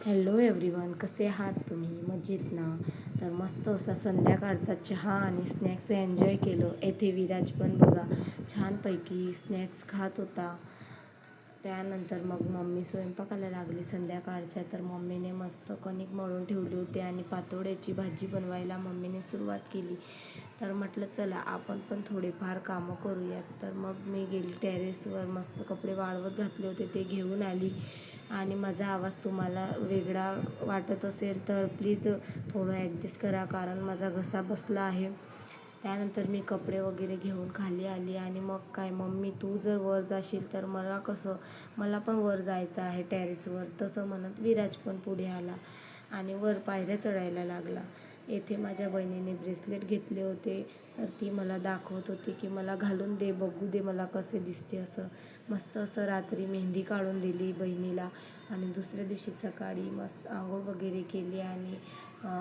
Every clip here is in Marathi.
हॅलो एव्हरीवन, कसे आहात तुम्ही? मजेत ना? तर मस्त असा संध्याकाळचा चहा आणि स्नॅक्स एन्जॉय केलं. येथे विराज पण बघा छानपैकी स्नॅक्स खात होता. त्यानंतर मग मम्मी स्वयंपाकाला लागली संध्याकाळच्या. तर मम्मीने मस्त कणिक मळून ठेवली होती आणि पातोड्याची भाजी बनवायला मम्मीने सुरुवात केली. तर म्हटलं चला आपण पण थोडेफार कामं करूयात. तर मग मी गेली टेरेसवर, मस्त कपडे वाळवत घातले होते ते घेऊन आली. आणि माझा आवाज तुम्हाला वेगळा वाटत असेल तर प्लीज थोडं ॲडजस्ट करा, कारण माझा घसा बसला आहे. त्यानंतर मी कपडे वगैरे घेऊन खाली आली आणि मग काय, मम्मी तू जर वर जाशील तर मला पण वर जायचं आहे टेरेसवर, तसं म्हणत विराज पण पुढे आला आणि वर पायऱ्या चढायला लागला. येथे माझ्या बहिणीने ब्रेसलेट घेतले होते, तर ती मला दाखवत होती की मला घालून दे, बघू दे मला कसे दिसते असं. मस्त असं रात्री मेहंदी काढून दिली बहिणीला आणि दुसऱ्या दिवशी सकाळी मस्त आंघोळ वगैरे केली आणि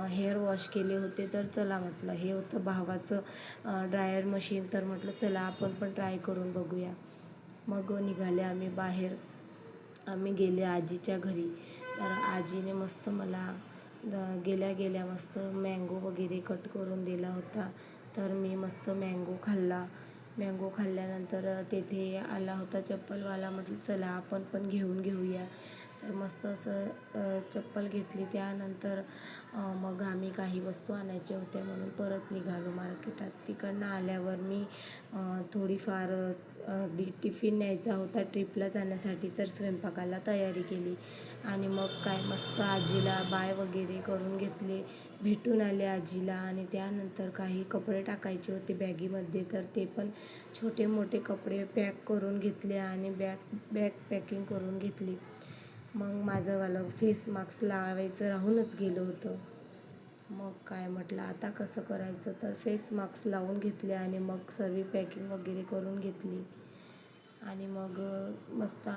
हेअर वॉश केले होते. तर चला म्हटलं, हे होतं भावाचं ड्रायर मशीन, तर म्हटलं चला आपण पण ट्राय करून बघूया. मग निघाले आम्ही बाहेर. आम्ही गेले आजीच्या घरी. तर आजीने मस्त मला गेल्या गेल्या मस्त मँगो वगैरे कट करून दिला होता. तर मी मस्त मँगो खाल्ला. मँगो खाल्ल्यानंतर तेथे आला होता चप्पलवाला. म्हटलं चला आपण पण घेऊन घेऊया. तर मस्त असं चप्पल घेतली. त्यानंतर मग आम्ही काही वस्तू आणायच्या होत्या म्हणून परत निघालो मार्केटात. तिकडनं आल्यावर मी थोडीफार टिफिन न्यायचा होता ट्रिपला जाण्यासाठी, तर स्वयंपाकाला तयारी केली. आणि मग काय, मस्त आजीला बाय वगैरे करून घेतले, भेटून आले आजीला. आणि त्यानंतर काही कपडे टाकायचे होते बॅगीमध्ये, तर ते पण छोटे मोठे कपडे पॅक करून घेतले आणि बॅग पॅकिंग करून घेतली. मग माझंवालं फेस मास्क लावायचं राहूनच गेलं होतं. मग काय म्हटलं आता कसं करायचं, तर फेस मास्क लावून घेतले आणि मग सर्व पॅकिंग वगैरे करून घेतली. आणि मग मस्त